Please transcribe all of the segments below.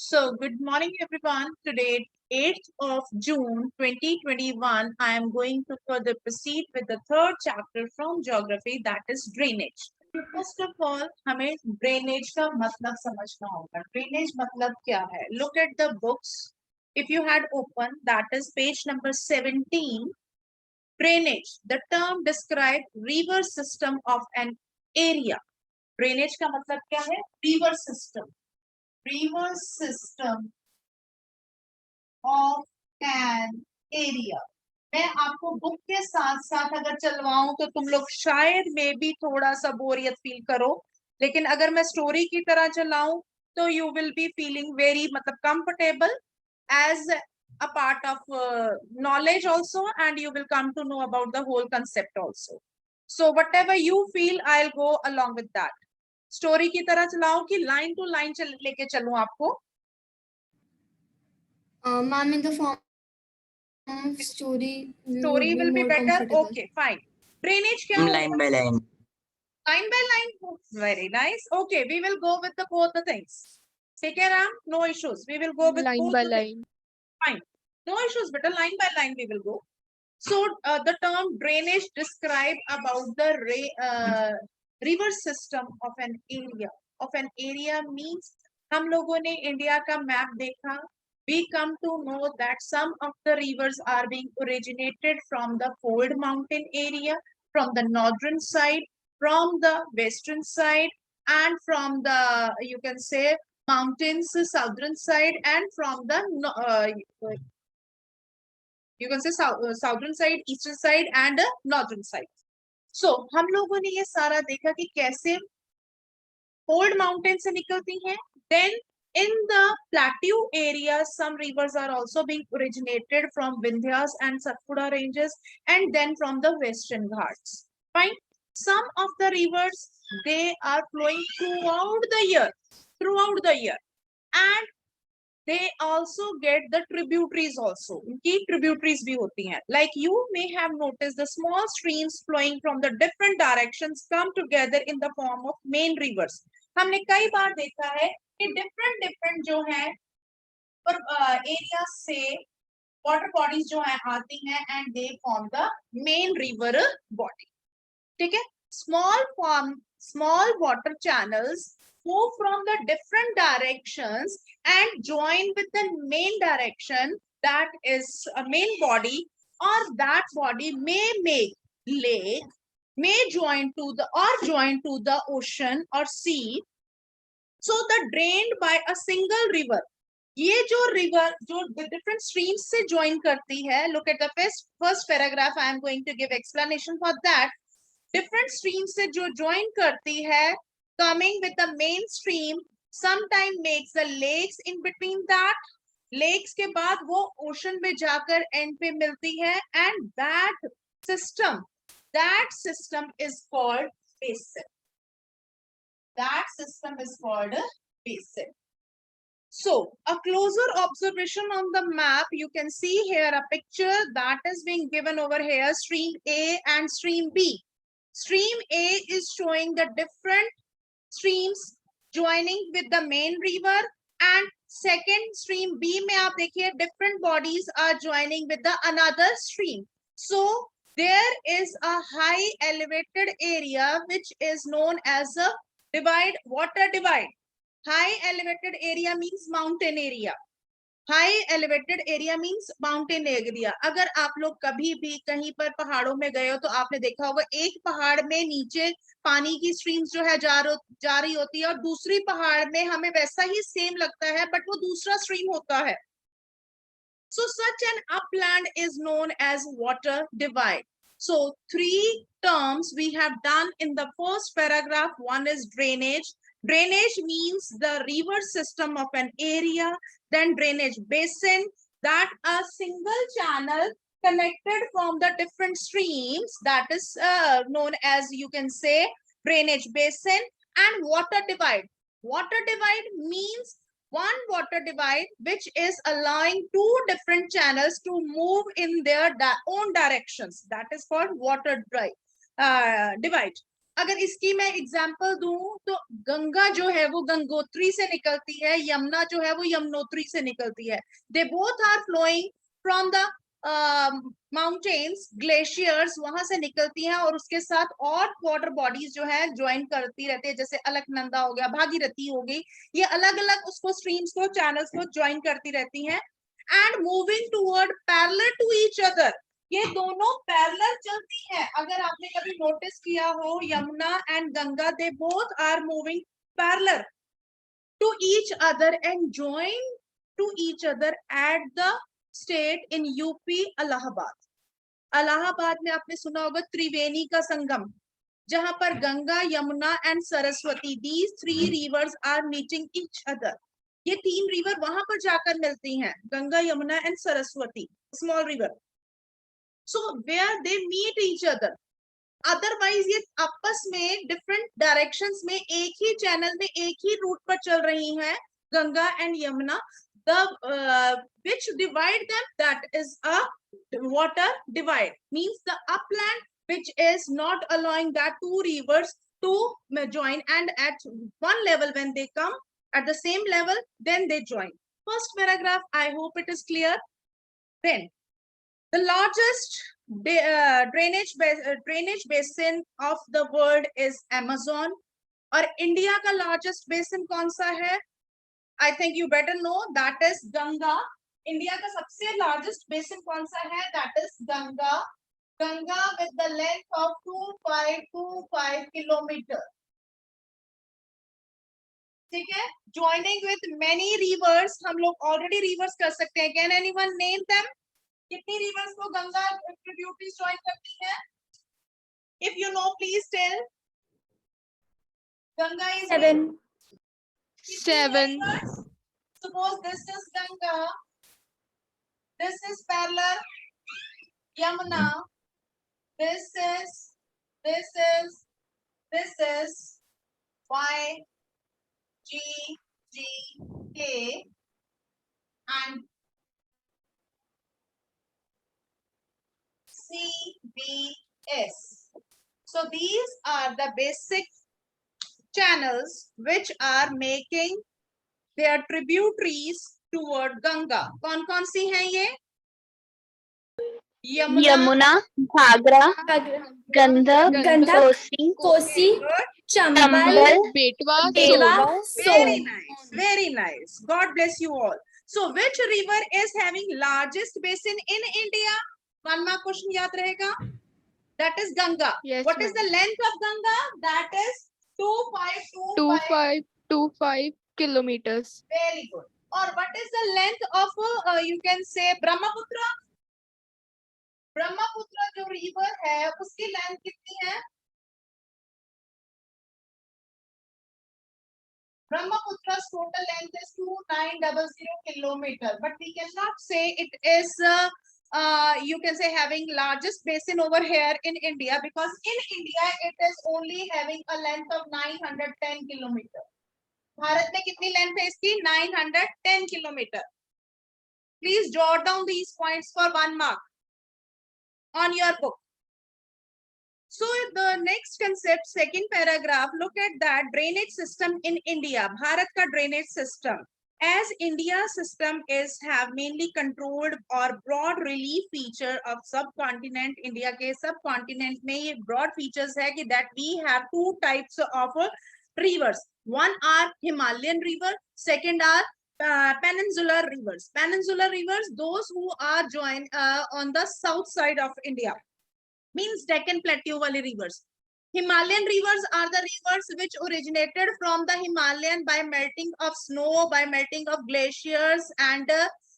So, good morning, everyone. Today, 8th of June 2021, I am going to further proceed with the third chapter from geography, that is drainage. First of all, हमें drainage का मतलब समझना होगा. Drainage मतलब क्या है? Look at the books. If you had open, that is page number 17. Drainage. The term describe river system of an area. Drainage का मतलब क्या है? River system. River system of an area. मैं आपको बुक के साथ साथ अगर चलवाऊं तो तुम लोग शायद में भी थोड़ा सा बोरियत फील करो, लेकिन अगर मैं स्टोरी की तरह चलाऊं तो you will be feeling very मतलब comfortable as a part of knowledge also, and you will come to know about the whole concept also. So whatever you feel, I'll go along with that. Story की तरह चलाऊं कि line to line लेके चलूं आपको? Ma'am, in the form of story, Story would be will be more better. comfortable. Okay, fine. Drainage क्या होगा? line by line. Line by line. Very nice. Okay, we will go with the both the things. ठीक है Ram? No issues. We will go with line both by the things. line. Fine. No issues, but line by line we will go. So the term drainage describe about the river system of an area. Of an area means हम लोगों ने India का map देखा. We come to know that some of the rivers are being originated from the fold mountain area, from the northern side, from the western side, and from the, you can say, mountains southern side, and from the you can say southern side, eastern side, and northern side. So हम लोगों ने ये सारा देखा कि कैसे fold mountain से निकलती हैं. Then in the plateau area, some rivers are also being originated from Vindhyas and Satpura ranges, and then from the Western Ghats. Fine. Some of the rivers, they are flowing throughout the year, and they also get the tributaries also. उनकी tributaries भी होती हैं. Like you may have noticed, the small streams flowing from the different directions come together in the form of main rivers. हमने कई बार देखा है कि different जो है पर एरिया से water bodies जो है आती हैं and they form the main river body. ठीक है? Small water channels move from the different directions and join with the main direction, that is a main body, or that body may make lake, may join to the ocean or sea. So the drained by a single river. ये जो river जो different streams से join करती है, look at the first paragraph. I am going to give explanation for that. Different streams से जो join करती है, coming with the main stream, sometime makes the lakes in between that. Lakes के बाद वो ocean में जाकर end पे मिलती है, and that system is called basin. That system is called a basin. So a closer observation on the map, you can see here a picture that is being given over here, stream A and stream B. Stream A is showing the different streams joining with the main river, and second stream B में आप देखिए different bodies are joining with the another stream. So there is a high elevated area which is known as a water divide. High elevated area means mountain area. High elevated area means mountain area. अगर आप लोग कभी भी कहीं पर पहाड़ों में गए हो तो आपने देखा होगा एक पहाड़ में नीचे पानी की स्ट्रीम्स जो है जा रही होती है, और दूसरी पहाड़ में हमें वैसा ही सेम लगता है, बट वो दूसरा स्ट्रीम होता है. So such an upland is known as water divide. So three terms we have done in the first paragraph. One is drainage. Drainage means the river system of an area. Then drainage basin, that a single channel connected from the different streams, that is known as, you can say, drainage basin. And water divide. Water divide means one water divide which is allowing two different channels to move in their own directions. That is called water divide. अगर इसकी मैं example दूं तो गंगा जो है वो गंगोत्री से निकलती है, यमुना जो है वो यमुनोत्री से निकलती है. They both are flowing from the mountains, glaciers वहां से निकलती हैं और उसके साथ और वाटर बॉडीज जो है ज्वाइन करती रहती है, जैसे अलकनंदा हो गया, भागीरथी हो गई, ये अलग अलग उसको स्ट्रीम्स को, चैनल्स को ज्वाइन करती रहती हैं. And moving toward parallel to each other, ये दोनों पैरेलल चलती हैं. अगर आपने कभी नोटिस किया हो, Yamuna and Ganga, they both are moving parallel to each other and join to each other at the state in UP Allahabad. Allahabad में आपने सुना होगा त्रिवेणी का संगम, जहां पर Ganga, Yamuna and Saraswati, these 3 rivers are meeting each other. ये 3 रिवर वहां पर जाकर मिलती हैं, Ganga, Yamuna and Saraswati, small river. So where they meet each other. Otherwise ये आपस में डिफरेंट डायरेक्शंस में एक ही चैनल में एक ही रूट पर चल रही हैं, Ganga and Yamuna. The which divide them, that is a water divide, means the upland which is not allowing that 2 rivers to join, and at one level when they come at the same level, then they join. First paragraph, I hope it is clear. Then the largest drainage basin of the world is Amazon. और India का largest basin कौन सा है? I think you better know, that is Ganga. India का सबसे largest basin कौन सा है? That is Ganga. Ganga with the length of 2525 kilometre. ठीक है, ज्वाइनिंग विथ मेनी रिवर्स. हम लोग ऑलरेडी रिवर्स कर सकते हैं. Can anyone name them? कितनी रिवर्स को गंगा ट्रिब्यूटरीज ज्वाइन करती है? If you know please tell. Ganga is 7. Suppose this is Ganga, this is parallel Yamuna, this is Y, G, G, K, and C, B, S. So these are the basic channels which are making their tributaries toward Ganga. कौन कौन सी हैं ये? यमुना, घाघरा, गंधक, कोसी, चंबल, बेटवा, Very nice, very nice. God bless you all. So which river is having largest basin in India? One more question याद रहेगा. That is Ganga. Yes, What is the length of Ganga? That is 2525. 2525 kilometers. Very good. Or what is the length of you can say Brahmaputra? Brahmaputra जो river है उसकी length कितनी है? Brahmaputra's total length is 2900 kilometer, but we cannot say it is you can say having largest basin over here in India, because in India it is only having a length of 910 kilometer. Bharat में कितनी length है इसकी? 910 kilometre. Please jot down these points for 1 mark on your book. So the next concept, second paragraph, look at that drainage system in India. Bharat ka drainage system. As India's system is have mainly controlled or broad relief feature of subcontinent, India ke subcontinent में ये broad features है कि that we have 2 types of rivers. One are Himalayan river, second are peninsular rivers. Peninsular rivers, those who are joined on the south side of India, means Deccan Plateau wale rivers. Himalayan rivers are the rivers which originated from the Himalayan by melting of snow, by melting of glaciers, and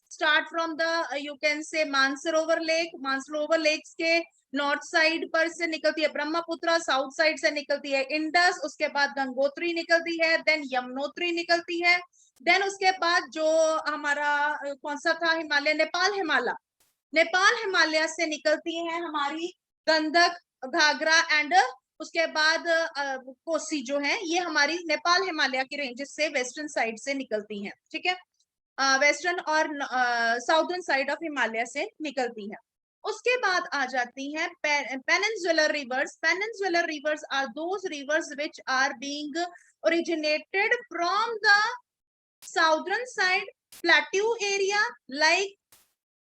start from the you can say Mansarovar Lake. Mansarovar lakes के north side पर से निकलती है Brahmaputra, south side से निकलती है Indus, उसके बाद गंगोत्री निकलती है, देन यमुनोत्री निकलती है, देन उसके बाद जो हमारा कौन सा था हिमालय, नेपाल हिमालय से निकलती है हमारी गंधक, घाघरा, एंड उसके बाद कोसी जो है ये हमारी नेपाल हिमालय की रेंजेस से वेस्टर्न साइड से निकलती हैं. ठीक है, वेस्टर्न और साउदर्न साइड ऑफ हिमालय से निकलती हैं. उसके बाद आ जाती हैं peninsular rivers. Peninsular rivers are those rivers which are being originated from the southern side plateau area like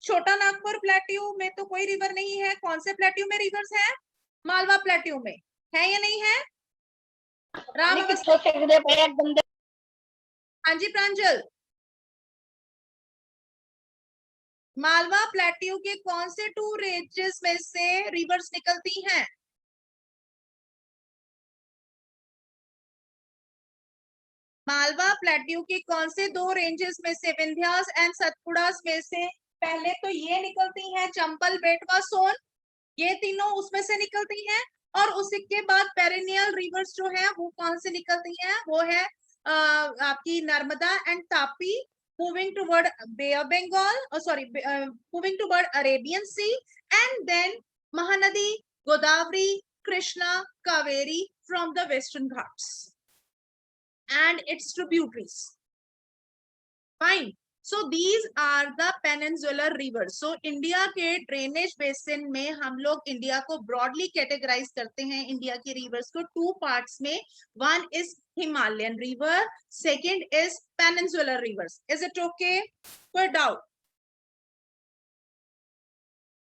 छोटा नागपुर प्लेट्यू में तो कोई रिवर नहीं है. कौन से प्लेट्यू में रिवर्स है? मालवा प्लेट्यू में है या नहीं है? राम हाँ जी प्रांजल, मालवा प्लेट्यू के कौन से 2 रेंजेस में से रिवर्स निकलती हैं? मालवा प्लेट्यू के कौन से 2 रेंजेस में से, विंध्यास एंड सतपुड़ास में से? पहले तो ये निकलती हैं चंबल, बेटवा, सोन, ये तीनों उसमें से निकलती हैं. और उसके बाद पेरिनियल रिवर्स जो है वो कौन से निकलती हैं? वो है आपकी Narmada and Tapi, moving toward bay of Bengal, sorry moving toward Arabian Sea, and then Mahanadi, Godavari, Krishna, Kaveri from the Western Ghats and its tributaries. Fine. So these are the peninsular rivers. So India के drainage basin में हम लोग इंडिया को broadly categorize करते हैं. India की rivers को 2 parts में. One is Himalayan river, second is peninsular rivers. Is it okay? कोई doubt?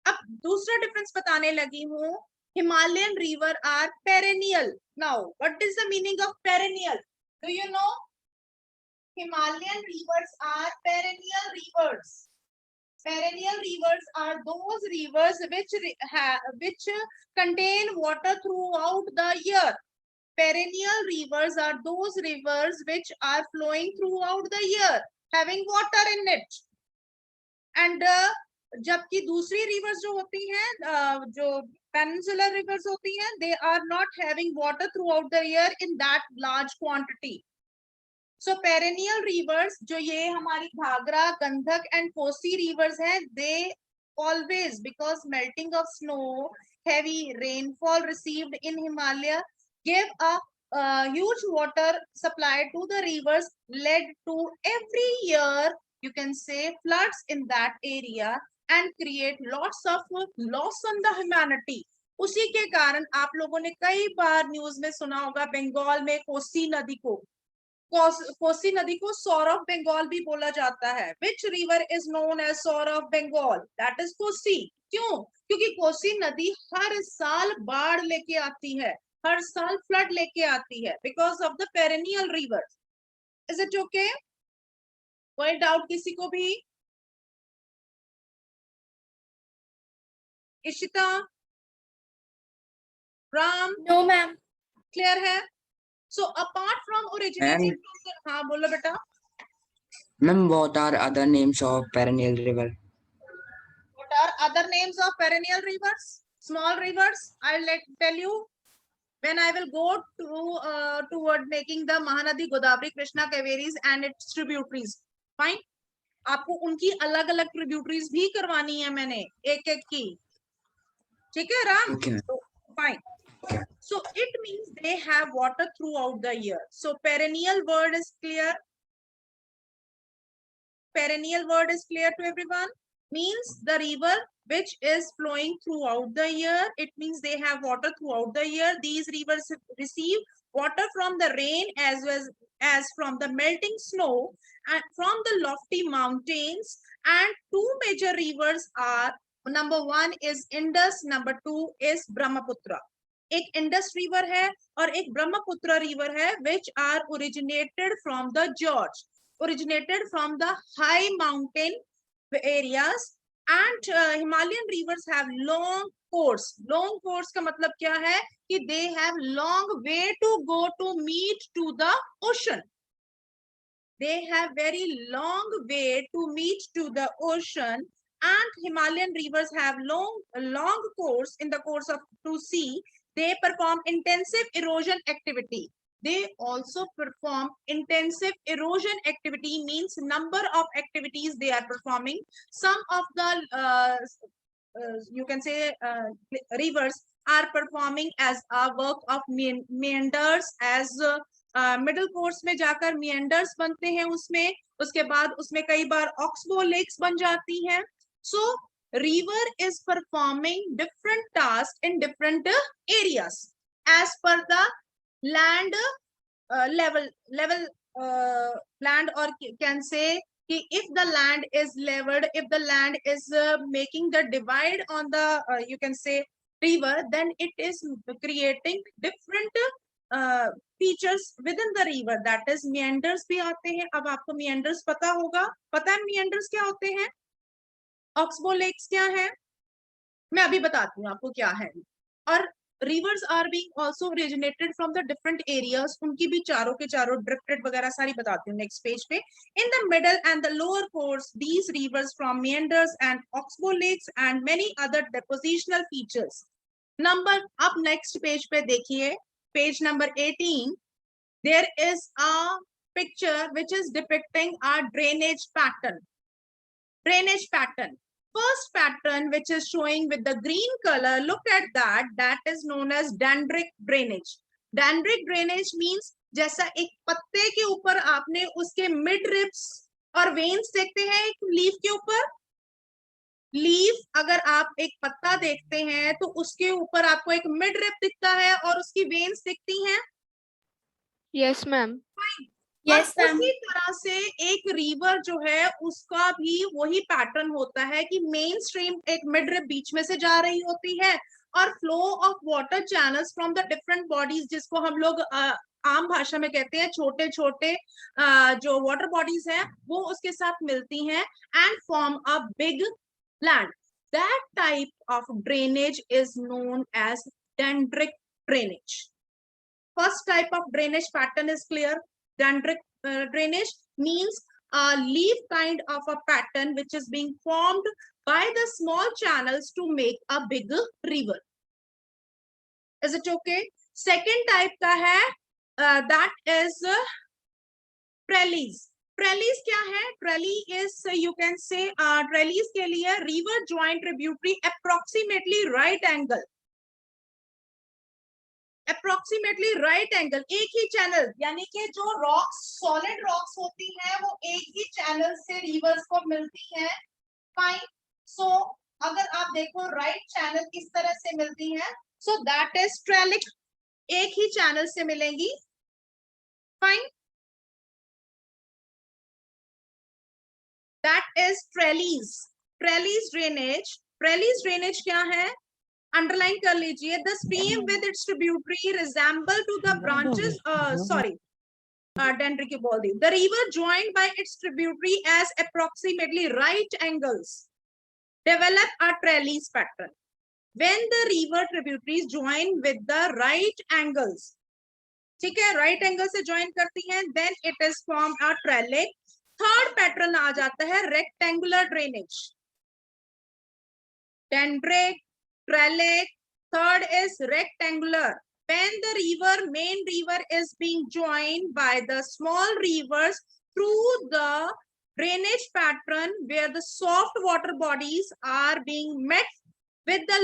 अब दूसरा difference बताने लगी हूँ. Himalayan river are perennial. Now, what is the meaning of perennial? Do you know? Himalayan rivers are perennial rivers. Perennial rivers are those rivers which contain water throughout the year. Perennial rivers are those rivers which are flowing throughout the year, having water in it. And जबकि दूसरी rivers जो होती हैं, जो peninsular rivers होती हैं, they are not having water throughout the year in that large quantity. So perennial rivers जो ये हमारी घाघरा, गंधक and कोसी rivers हैं, they always, because melting of snow, heavy rainfall received in Himalaya give a huge water supply to the rivers, led to every year you can say floods in that area and create lots of loss on the humanity. उसी के कारण आप लोगों ने कई बार news में सुना होगा बंगाल में कोसी नदी को सौर ऑफ बंगाल भी बोला जाता है. Which river is known as sorrow of Bengal? That is Kosi. क्यों? क्योंकि कोसी नदी हर साल बाढ़ लेके आती है, हर साल फ्लड लेके आती है, because of the perennial rivers. Is it okay? कोई डाउट किसी को भी? Ishita, Ram? No, ma'am. Clear है? So apart from originating from the, हाँ बोलो बेटा. Ma'am, what are other names of perennial river? What are other names of perennial rivers? Small rivers. I'll tell you when I will go to toward making the Mahanadi, Godavari, Krishna, Kaveris and its tributaries. Fine. आपको उनकी अलग अलग tributaries भी करवानी है मैंने एक एक की. ठीक है Ram? Okay. Fine. So it means they have water throughout the year. So perennial word is clear. Perennial word is clear to everyone. Means the river which is flowing throughout the year. It means they have water throughout the year. These rivers receive water from the rain as well as from the melting snow and from the lofty mountains. And 2 major rivers are, number 1 is Indus, number 2 is Brahmaputra. एक Indus river है और एक Brahmaputra river है, which are originated from the George, originated from the high mountain areas. And Himalayan rivers have long course. Long course का मतलब क्या है कि they have long way to go to meet to the ocean. They have very long way to meet to the ocean. And Himalayan rivers have long course in the course of to sea. They perform intensive erosion activity. They also perform intensive erosion activity, means number of activities they are performing. Some of the you can say rivers are performing as a work of meanders, as middle course में जाकर meanders बनते हैं उसमें, उसके बाद उसमें कई बार oxbow lakes बन जाती हैं. So river is performing different tasks in different areas as per the land level land, or can say if the land is leveled, if the land is making the divide on the you can say river, then it is creating different features within the river, that is meanders भी आते हैं. अब आपको meanders पता होगा, पता है meanders क्या होते हैं, ऑक्सबो लेक्स क्या है, मैं अभी बताती हूँ आपको क्या है. और rivers are being also originated from the different areas, उनकी भी चारों के चारों drifted वगैरह सारी बताती हूँ next page पे. In the middle and the lower course, these rivers from meanders and oxbow lakes and many other depositional features. Number up next page पे देखिए, page number 18, there is a picture which is depicting a drainage pattern. Drainage pattern. First pattern which is showing with the green color, look at that, that is known as dendritic drainage. Dendritic drainage means जैसा एक पत्ते के ऊपर आपने उसके mid ribs और veins देखते हैं, एक लीफ के ऊपर, लीफ अगर आप एक पत्ता देखते हैं तो उसके ऊपर आपको एक मिड रिब दिखता है और उसकी वेन्स दिखती हैं. Yes ma'am. Yes, उसी तरह से एक रिवर जो है उसका भी वही पैटर्न होता है कि मेन स्ट्रीम एक मिड रिब बीच में से जा रही होती है और flow of water channels from the different bodies, जिसको हम लोग आम भाषा में कहते हैं छोटे छोटे जो वाटर बॉडीज हैं, वो उसके साथ मिलती हैं and form a big land. That type of drainage is known as dendritic drainage. First type of drainage pattern is clear. Dendritic drainage means a leaf kind of a pattern which is being formed by the small channels to make a big river. Is it okay? Second type का है that is trellis. Trellis क्या है? Trellis is you can say trellis के लिए river joint tributary approximately right angle. Approximately right angle, एक ही channel, यानी कि जो रॉक्स सॉलिड रॉक्स होती हैं वो एक ही चैनल से रिवर्स को मिलती हैं. फाइन. सो अगर आप देखो राइट चैनल किस तरह से मिलती हैं, सो दैट इज ट्रेलिक, एक ही चैनल से मिलेंगी. Fine. That is trellis. Trellis drainage. Trellis drainage क्या है, अंडरलाइन कर लीजिए. The stream with its tributary resemble to the branches dendritic बोल दी. The river joined by its tributary as approximately right angles develop a trellis pattern. When the river tributaries join with the right angles, ठीक है, right angle से join करती हैं, then it is form a trellic. Third pattern आ जाता है rectangular drainage. Dendritic, trellic. Third is rectangular. When the main river is being joined by the small rivers through the drainage pattern where the soft water bodies are being met with the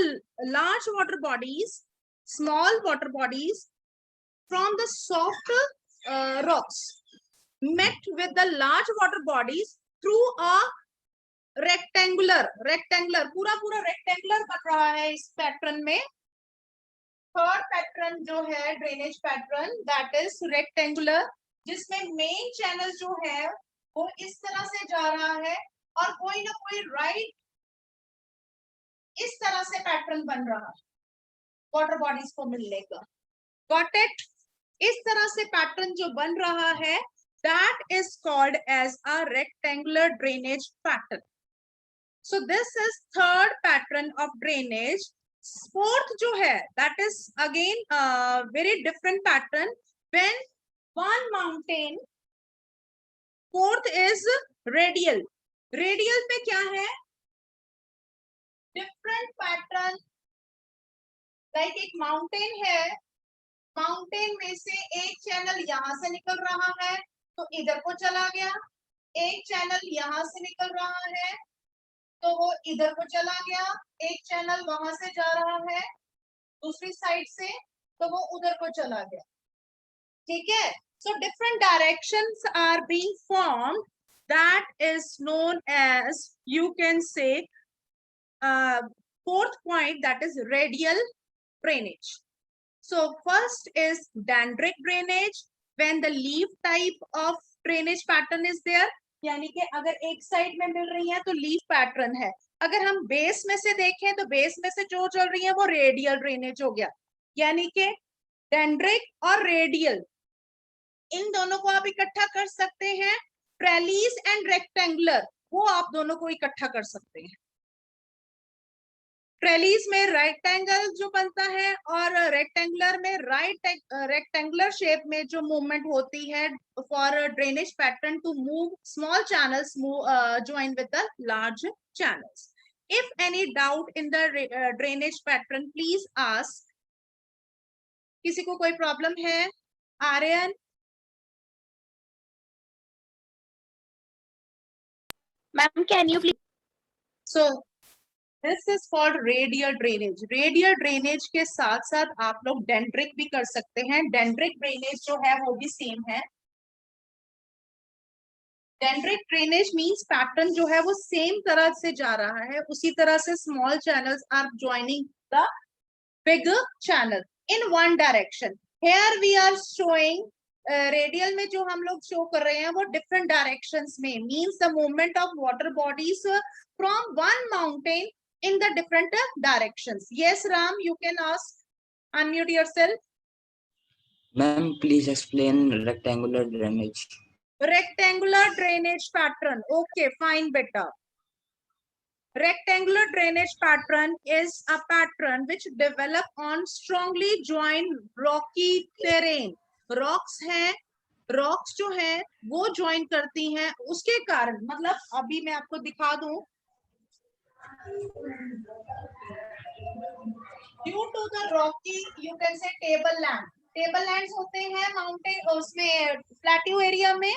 large water bodies, small water bodies from the soft rocks met with the large water bodies through a rectangular. Rectangular पूरा पूरा rectangular बन रहा है इस pattern में. Third pattern जो है drainage pattern, that is rectangular, जिसमें मेन चैनल जो है वो इस तरह से जा रहा है और कोई ना कोई राइट इस तरह से पैटर्न बन रहा है वाटर बॉडीज को मिलने का. Got it? इस तरह से पैटर्न जो बन रहा है that is called as a rectangular drainage pattern. So this is third pattern of drainage. Fourth जो है that is again a very different pattern. When one mountain, fourth is radial. Radial पे क्या है? Different pattern. Like एक mountain है, mountain में से एक चैनल यहाँ से निकल रहा है तो इधर को चला गया, एक चैनल यहाँ से निकल रहा है तो वो इधर को चला गया, एक चैनल वहां से जा रहा है दूसरी साइड से तो वो उधर को चला गया. ठीक है. So different directions are being formed, that is known as you can say fourth point, that is radial drainage. So first is dendritic drainage, when the leaf type of drainage pattern is there, यानी कि अगर एक side में मिल रही है तो leaf pattern है. अगर हम बेस में से देखें तो बेस में से जो चल रही है वो रेडियल ड्रेनेज हो गया. यानी कि डेंड्रिक और रेडियल इन दोनों को आप इकट्ठा कर सकते हैं. ट्रेलिस एंड रेक्टेंगुलर वो आप दोनों को इकट्ठा कर सकते हैं. ट्रेलिस में रेक्टेंगल जो बनता है और रेक्टेंगुलर में रेक्टेंगुलर शेप में जो मूवमेंट होती है for drainage pattern to move small channels join with the large channels. If any doubt in the drainage pattern please ask. किसी को कोई प्रॉब्लम है? Aryan? Ma'am, can you please? So this is called radial drainage. Radial drainage के साथ साथ आप लोग डेंड्रिक भी कर सकते हैं. डेंड्रिक ड्रेनेज जो है वो भी सेम है. डेंड्रिक ड्रेनेज मींस पैटर्न जो है वो सेम तरह से जा रहा है, उसी तरह से small channels are joining the big channel in one direction. Here we are showing radial में जो हम लोग शो कर रहे हैं वो डिफरेंट डायरेक्शंस में, means the movement of water bodies from one mountain in the different directions. Yes, Ram, you can ask. Unmute yourself. Ma'am, please explain rectangular drainage. Rectangular drainage pattern. Okay, fine, beta. Rectangular drainage pattern is a pattern which develop on strongly joined rocky terrain. Rocks हैं, rocks जो है वो join करती हैं, उसके कारण मतलब अभी मैं आपको दिखा दूं. Due to the rocky, you can say tableland. Tablelands होते हैं mountain उसमें plateau area में.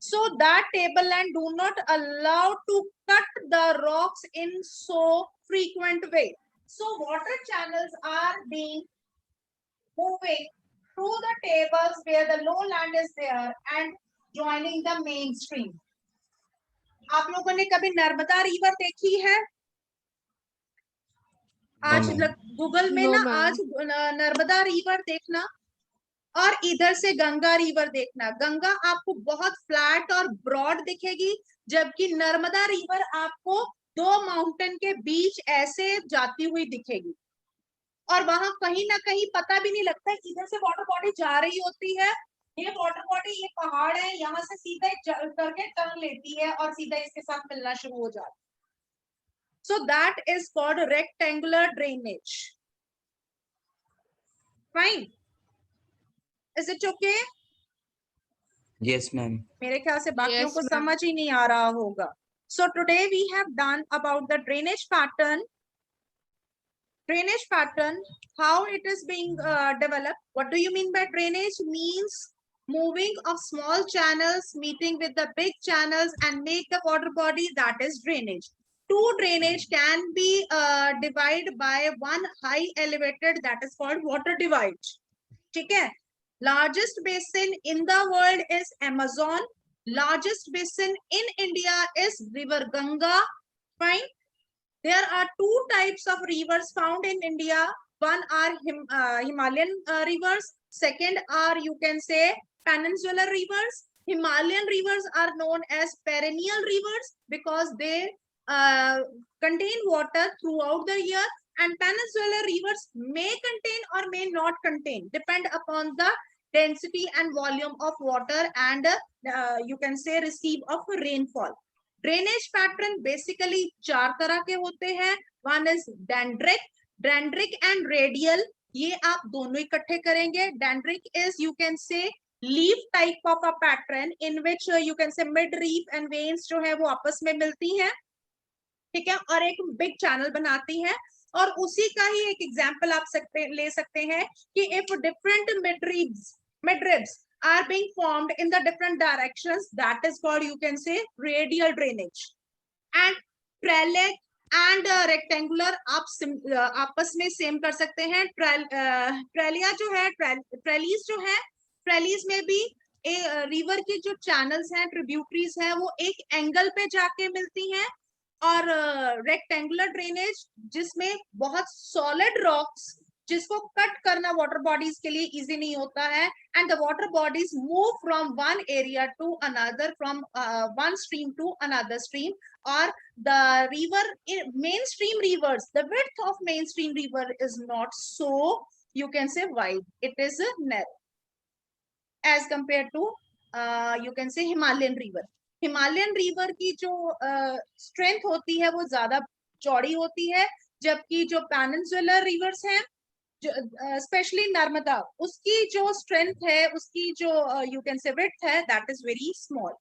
So that tableland do not allow to cut the rocks in so frequent way. So water channels are being moving through the tables where the lowland is there and joining the main stream. आप लोगों ने कभी Narmada river देखी है? आज Google में ना आज नर्मदा रिवर देखना और इधर से गंगा रिवर देखना. गंगा आपको बहुत फ्लैट और ब्रॉड दिखेगी, जबकि नर्मदा रिवर आपको दो माउंटेन के बीच ऐसे जाती हुई दिखेगी. और वहां कहीं ना कहीं पता भी नहीं लगता, इधर से वाटर बॉडी जा रही होती है, ये वाटर बॉडी ये पहाड़ है, यहाँ से सीधा करके टर्न लेती है और सीधा इसके साथ मिलना शुरू हो जाता है. So that is called rectangular drainage. Fine. Is it okay? Yes, ma'am. मेरे ख्याल से बाकियों Yes, को ma'am. समझ ही नहीं आ रहा होगा. So today we have done about the drainage pattern. Drainage pattern, how it is being developed. What do you mean by drainage? Means moving of small channels meeting with the big channels and make the water body, that is drainage. Two drainage can be divided by one high elevated, that is called water divide. ठीक है? Largest basin in the world is Amazon. Largest basin in India is River Ganga. Fine. There are two types of rivers found in India. One are Himalayan rivers. Second are, you can say, peninsular rivers. Himalayan rivers are known as perennial rivers because they contain water throughout the year, and peninsular rivers may contain or may not contain, depend upon the density and volume of water and you can say receive of rainfall. Drainage pattern basically चार तरह के होते हैं. One is dendritic and radial. ये आप दोनों इकट्ठे करेंगे. Dendritic is, you can say, leaf type of a pattern in which you can say mid reef and veins जो है वो आपस में मिलती हैं, ठीक है, और एक बिग चैनल बनाती हैं. और उसी का ही एक एग्जांपल आप ले सकते हैं कि if different mid ribs are being formed in the different directions, that is called, you can say, radial drainage. And trellis and rectangular आप आपस में सेम कर सकते हैं. ट्रेलिया जो है, ट्रेलिस जो है, ट्रेलिस में भी रिवर की जो चैनल्स हैं, ट्रिब्यूटरीज हैं, वो एक एंगल पे जाके मिलती हैं. और रेक्टेंगुलर ड्रेनेज जिसमें बहुत सॉलिड रॉक्स जिसको कट करना वाटर बॉडीज के लिए इजी नहीं होता है, and the water bodies move from one area to another, from one stream to another stream, और the river, mainstream rivers, the width of mainstream river is not so, you can say, wide, it is narrow as compared to you can say Himalayan river. Himalayan river की जो strength होती है वो ज्यादा चौड़ी होती है, जबकि जो peninsular rivers हैं, स्पेशली नर्मदा, उसकी जो स्ट्रेंथ है, उसकी जो यू कैन से विड्थ है, दैट इज वेरी स्मॉल,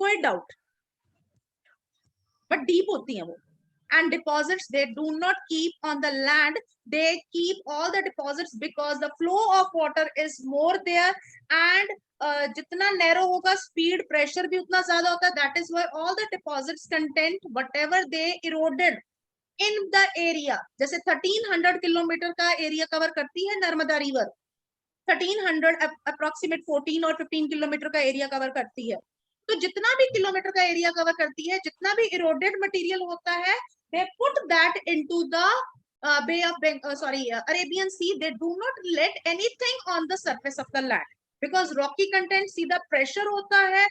कोई डाउट, बट डीप होती है वो. And deposits they do not keep on the land, they keep all the deposits because the flow of water is more there, and जितना narrow होगा speed pressure भी उतना ज्यादा होता है. That is why all the deposits content whatever they eroded in the area. जैसे 1300 kilometre का area cover करती है नर्मदा रिवर, 1300 अप्रोक्सीमेट 14 और 15 किलोमीटर का एरिया कवर करती है. तो जितना भी किलोमीटर का एरिया कवर करती है, जितना भी इरोडेड मटेरियल होता है, they put that into the Bay of Arabian Sea. They do not let anything on the surface of the land because rocky content सीधा pressure होता है,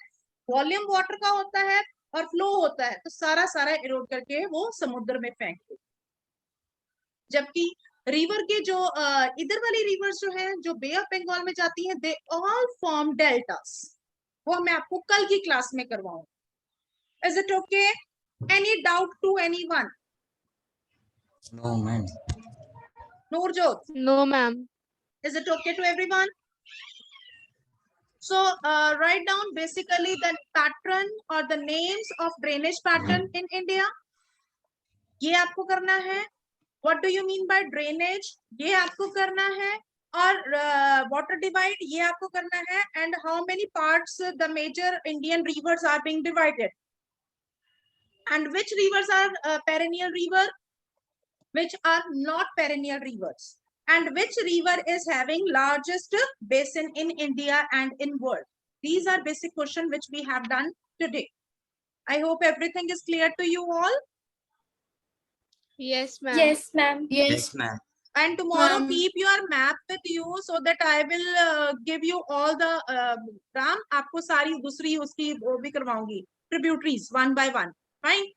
वॉल्यूम वाटर का होता है और फ्लो होता है, तो सारा सारा इरोड करके वो समुद्र में फेंक दे. जबकि रिवर के जो इधर वाली रिवर्स जो है, जो बे ऑफ बंगाल में जाती है, दे ऑल फॉर्म डेल्टास. वो मैं आपको कल की क्लास में करवाऊंगा. Is it okay? Any doubt to anyone? No, ma'am. Noorjot? No, ma'am. Is it okay to everyone? So write down basically the pattern or the names of drainage pattern in India. ये आपको करना है. What do you mean by drainage? ये आपको करना है. और water divide ये आपको करना है. And how many parts the major Indian rivers are being divided? And which rivers are perennial river? Which are not perennial rivers? And which river is having largest basin in India and in world? These are basic questions which we have done today. I hope everything is clear to you all. Yes, ma'am. Yes, ma'am. Yes, ma'am. And tomorrow Ma'am. keep your map with you so that I will give you all the Ram, आपको सारी दूसरी उसकी वो भी करवाऊंगी, tributaries one by one. Fine.